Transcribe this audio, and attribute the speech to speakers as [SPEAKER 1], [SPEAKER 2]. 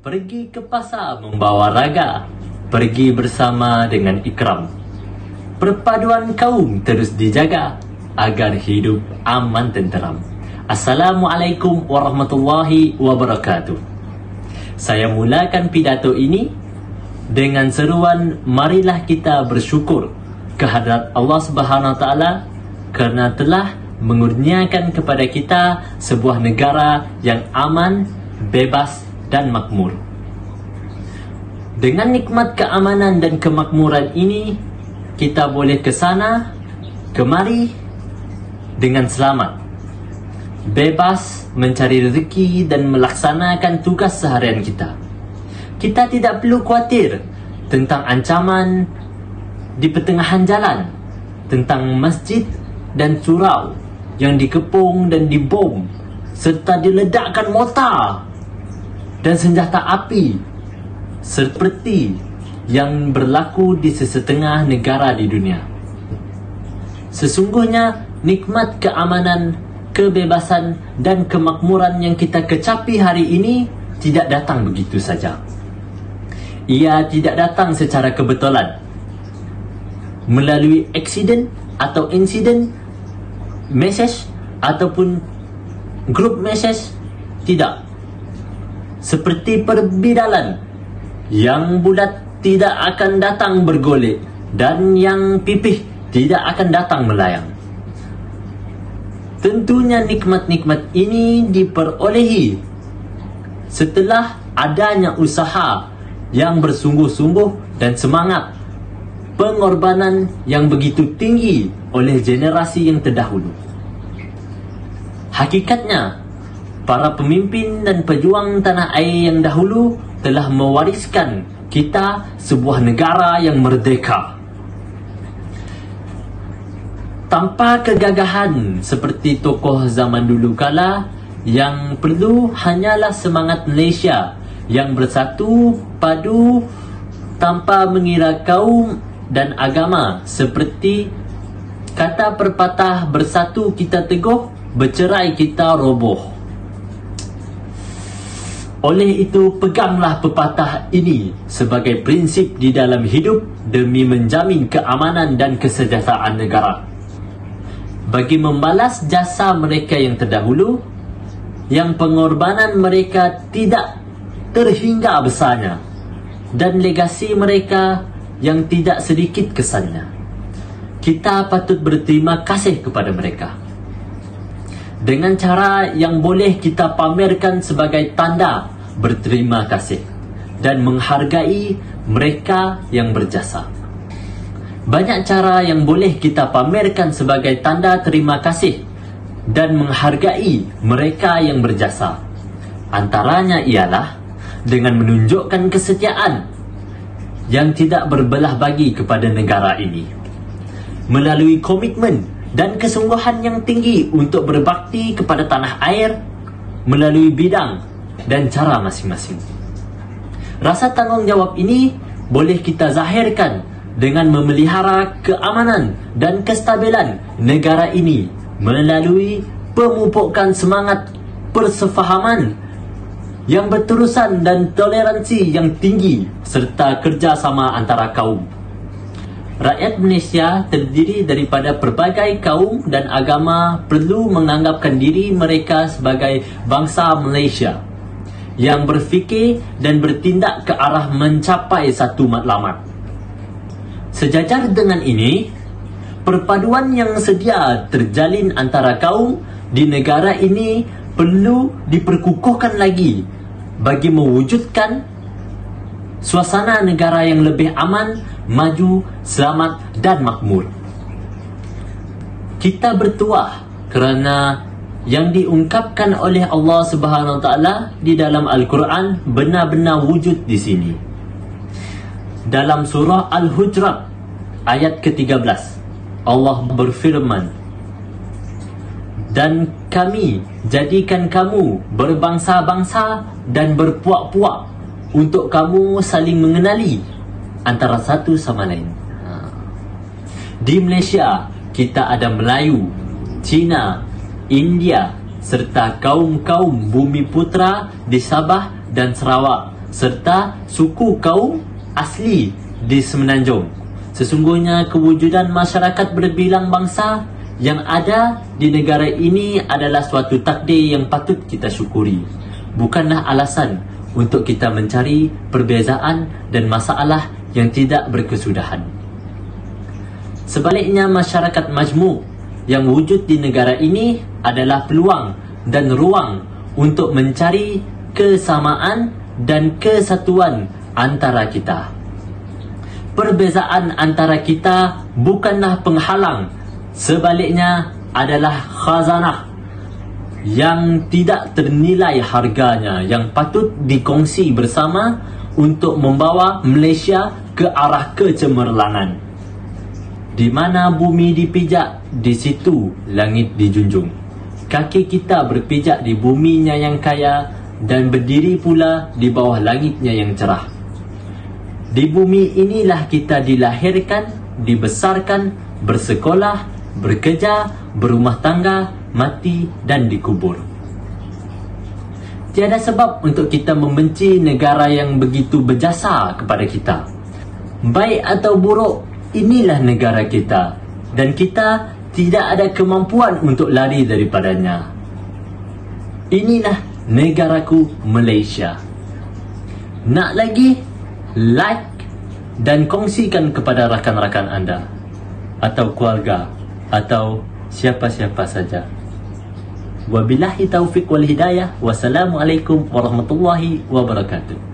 [SPEAKER 1] Pergi ke pasar membawa raga, pergi bersama dengan ikram. Perpaduan kaum terus dijaga agar hidup aman tenteram. Assalamualaikum warahmatullahi wabarakatuh. Saya mulakan pidato ini dengan seruan, marilah kita bersyukur kehadrat Allah Subhanahu Wa Taala kerana telah mengurniakan kepada kita sebuah negara yang aman, bebas dan makmur. Dengan nikmat keamanan dan kemakmuran ini, kita boleh ke sana, kemari dengan selamat, bebas mencari rezeki dan melaksanakan tugas seharian kita. Kita tidak perlu khawatir tentang ancaman di pertengahan jalan, tentang masjid dan surau yang dikepung dan dibom serta diledakkan mortar dan senjata api seperti yang berlaku di sesetengah negara di dunia. Sesungguhnya nikmat keamanan, kebebasan dan kemakmuran yang kita kecapi hari ini tidak datang begitu saja. Ia tidak datang secara kebetulan melalui aksiden atau insiden, message ataupun grup message. Tidak. Seperti perbidalan yang bulat tidak akan datang bergolek dan yang pipih tidak akan datang melayang. Tentunya nikmat-nikmat ini diperolehi setelah adanya usaha yang bersungguh-sungguh dan semangat pengorbanan yang begitu tinggi oleh generasi yang terdahulu. Hakikatnya, para pemimpin dan pejuang tanah air yang dahulu telah mewariskan kita sebuah negara yang merdeka. Tanpa kegagahan seperti tokoh zaman dulu kala, yang perlu hanyalah semangat Malaysia yang bersatu padu tanpa mengira kaum dan agama, seperti kata pepatah, bersatu kita teguh, bercerai kita roboh. Oleh itu, peganglah pepatah ini sebagai prinsip di dalam hidup demi menjamin keamanan dan kesejahteraan negara. Bagi membalas jasa mereka yang terdahulu, yang pengorbanan mereka tidak terhingga besarnya, dan legasi mereka yang tidak sedikit kesannya. Kita patut berterima kasih kepada mereka dengan cara yang boleh kita pamerkan sebagai tanda berterima kasih dan menghargai mereka yang berjasa. Banyak cara yang boleh kita pamerkan sebagai tanda terima kasih dan menghargai mereka yang berjasa. Antaranya ialah dengan menunjukkan kesetiaan yang tidak berbelah bagi kepada negara ini, melalui komitmen dan kesungguhan yang tinggi untuk berbakti kepada tanah air melalui bidang dan cara masing-masing. Rasa tanggungjawab ini boleh kita zahirkan dengan memelihara keamanan dan kestabilan negara ini melalui pemupukan semangat persefahaman yang berterusan dan toleransi yang tinggi serta kerjasama antara kaum. Rakyat Malaysia terdiri daripada pelbagai kaum dan agama perlu menganggapkan diri mereka sebagai bangsa Malaysia yang berfikir dan bertindak ke arah mencapai satu matlamat. Sejajar dengan ini, perpaduan yang sedia terjalin antara kaum di negara ini perlu diperkukuhkan lagi bagi mewujudkan suasana negara yang lebih aman, maju, selamat dan makmur. Kita bertuah kerana yang diungkapkan oleh Allah Subhanahu Wa Taala di dalam Al-Quran benar-benar wujud di sini. Dalam surah Al-Hujurat ayat ke-13, Allah berfirman, dan kami jadikan kamu berbangsa-bangsa dan berpuak-puak untuk kamu saling mengenali antara satu sama lain. Di Malaysia, kita ada Melayu, Cina, India serta kaum-kaum Bumi Putra di Sabah dan Sarawak serta suku kaum asli di Semenanjung. Sesungguhnya kewujudan masyarakat berbilang bangsa yang ada di negara ini adalah suatu takdir yang patut kita syukuri, bukanlah alasan untuk kita mencari perbezaan dan masalah yang tidak berkesudahan. Sebaliknya, masyarakat majmuk yang wujud di negara ini adalah peluang dan ruang untuk mencari kesamaan dan kesatuan antara kita. Perbezaan antara kita bukanlah penghalang, sebaliknya adalah khazanah yang tidak ternilai harganya, yang patut dikongsi bersama untuk membawa Malaysia ke arah kecemerlangan. Di mana bumi dipijak, di situ langit dijunjung. Kaki kita berpijak di buminya yang kaya dan berdiri pula di bawah langitnya yang cerah. Di bumi inilah kita dilahirkan, dibesarkan, bersekolah, bekerja, berumah tangga, mati dan dikubur. Tiada sebab untuk kita membenci negara yang begitu berjasa kepada kita. Baik atau buruk, inilah negara kita dan kita tidak ada kemampuan untuk lari daripadanya. Inilah negaraku Malaysia. Nak lagi? Like dan kongsikan kepada rakan-rakan anda atau keluarga atau siapa-siapa saja. Wabillahi taufiq wal hidayah. Wassalamualaikum warahmatullahi wabarakatuh.